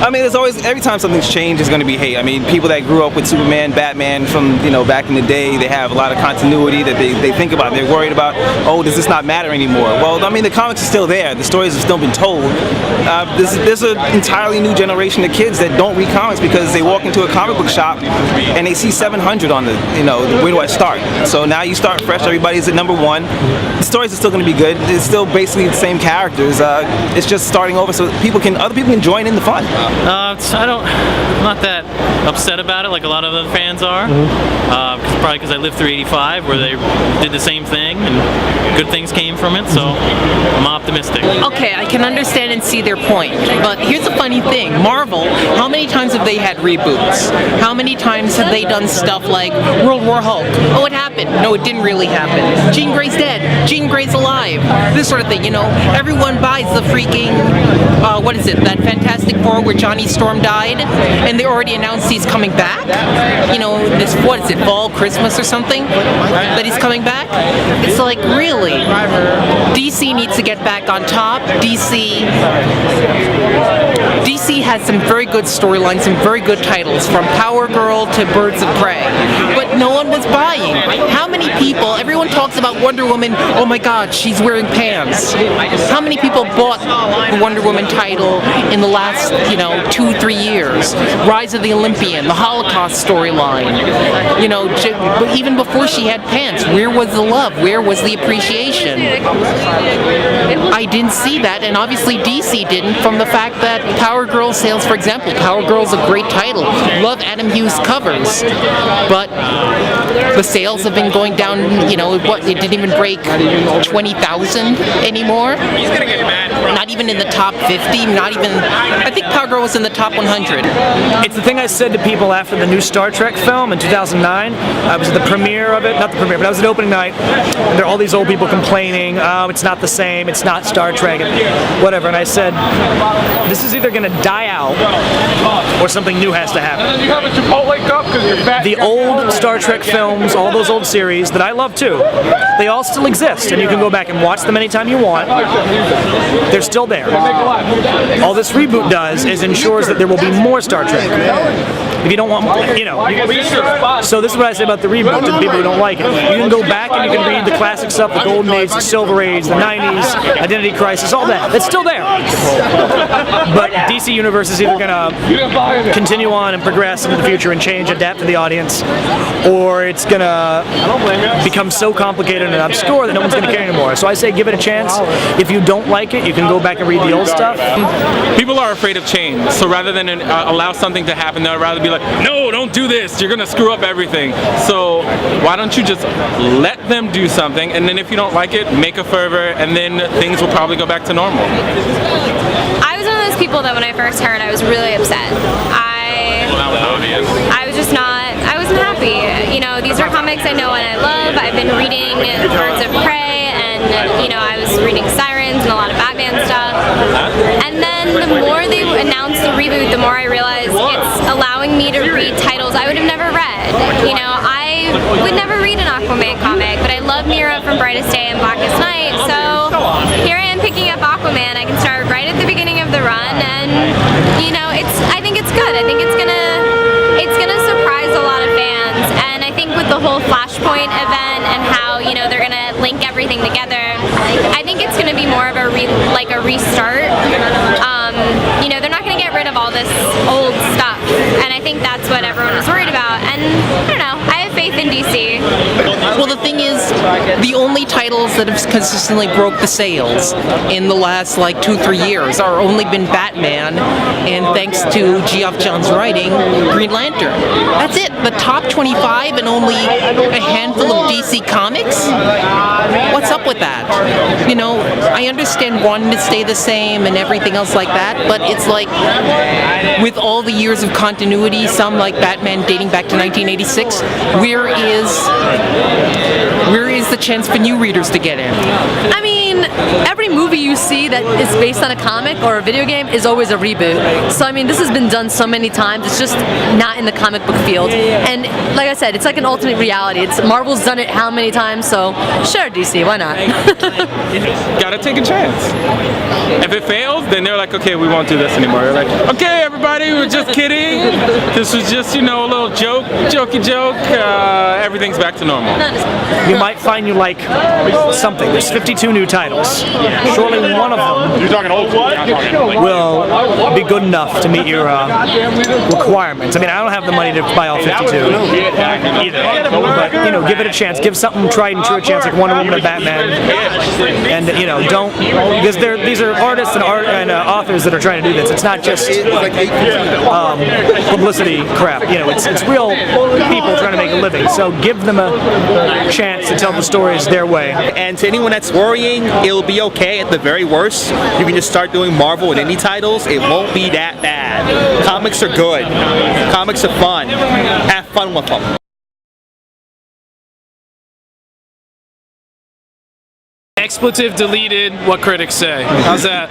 I mean, there's always, every time something's changed, there's going to be hate. I mean, people that grew up with Superman, Batman from, back in the day, they have a lot of continuity that they think about. They're worried about, oh, does this not matter anymore? Well, I mean, the comics are still there. The stories have still been told. There's an entirely new generation of kids that don't read comics because they walk into a comic book shop and they see 700 on the, where do I start? So now you start fresh, everybody's at number 1. The stories are still going to be good. It's still basically the same characters. It's just starting over so other people can join in the fun. I'm not that upset about it like a lot of other fans are. Probably because I lived through '85 where they did the same thing and good things came from it, so I'm optimistic. Okay, I can understand and see their point, but here's the funny thing. Marvel, how many times have they had reboots? How many times have they done stuff like World War Hulk? Oh, it happened. No, it didn't really happen. Jean Grey's dead. Jean Grey's alive. This sort of thing, Everyone buys the freaking, what is it, that Fantastic Four where Johnny Storm died, and they already announced he's coming back? This, what is it, fall, Christmas or something? That he's coming back? It's like, really? DC needs to get back on top. DC has some very good storylines, some very good titles, from Power Girl to Birds of Prey. But no one was buying. How many people, everyone talks about Wonder Woman, oh my god, she's wearing pants. How many people bought the Wonder Woman title in the last, 2-3 years? Rise of the Olympian, the Holocaust storyline. Even before she had pants, where was the love? Where was the appreciation? I didn't see that, and obviously DC didn't, from the fact that Power Girl sales, for example, Power Girl's a great title. Love Adam Hughes covers, but the sales have been going down, it didn't even break 20,000 anymore. He's gonna get mad. Not even in the top 50, not even, I think Power Girl was in the top 100. It's the thing I said to people after the new Star Trek film in 2009. I was at the premiere of it, not the premiere, but I was at opening night. And there are all these old people complaining, oh, it's not the same, it's not Star Trek, and whatever. And I said, this is either going to die out or something new has to happen. And then you have a Chipotle cup because you're fat. The old Star Trek films, all those old series that I love too, they all still exist, and you can go back and watch them anytime you want. They're still there. All this reboot does is ensures that there will be more Star Trek. If you don't want, So this is what I say about the reboot to the people who don't like it. You can go back and you can read the classic stuff, the Golden Age, the Silver Age, the 90s, Identity Crisis, all that. It's still there. But DC Universe is either going to continue on and progress into the future and change, adapt to the audience, or it's going to become so complicated and obscure that no one's going to care anymore. So I say give it a chance. If you don't like it, you can go back and read the old stuff. People are afraid of change, so rather than allow something to happen, they'd rather be like, no, don't do this, you're gonna screw up everything. So why don't you just let them do something, and then if you don't like it, make a fervor, and then things will probably go back to normal. I was one of those people that when I first heard, I was really upset. I was just not, I wasn't happy. These are comics I know and I love. I've been reading Birds of Prey, and I was reading Sirens and a lot of Batman stuff. And then the more they announced the reboot, the more I realized it's allowing me to read titles I would have never read. I would never read an Aquaman comic, but I love Mira from Brightest Day and Blackest Night, so here I am picking up Aquaman. I can start right at the beginning of the run, and I think it's good. I think it's gonna surprise a lot of fans, and I think with the whole Flashpoint event and how they're gonna link everything together, I think it's gonna be more of a restart. They're not gonna get rid of all this old stuff, and I think that's what everyone was worried about. And I don't know, I have faith in DC. Well, the thing is, the only titles that have consistently broke the sales in the last 2-3 years are only been Batman, and thanks to Geoff Johns' writing, Green Lantern. That's it. The top 25 and only a handful of DC comics? What's up with that? I understand wanting to stay the same and everything else like that, but it's like, with all the years of continuity, some like Batman dating back to 1986, where is the chance for new readers to get in? I mean, mean, every movie you see that is based on a comic or a video game is always a reboot. So I mean, this has been done so many times. It's just not in the comic book field. And like I said, it's like an alternate reality. It's Marvel's done it how many times? So sure, DC, why not? Gotta take a chance. If it fails, then they're like, okay, we won't do this anymore. They're like, okay, everybody, we're just kidding. This was just, you know, a little jokey joke. Everything's back to normal. You might find you like something. There's 52 new titles. Surely one of them You're talking old school. will be good enough to meet your requirements. I mean, I don't have the money to buy all 52 either. But, you know, give it a chance. Give something tried and true a chance, like Wonder Woman and Batman. And, you know, don't, because these are artists and authors that are trying to do this. It's not just publicity crap. You know, it's real people trying to make a living. So give them a chance to tell the stories their way. And to anyone that's worrying, it'll be okay at the very worst. You can just start doing Marvel and indie titles. It won't be that bad. Comics are good. Comics are fun. Have fun with them. Expletive deleted, what critics say. How's that?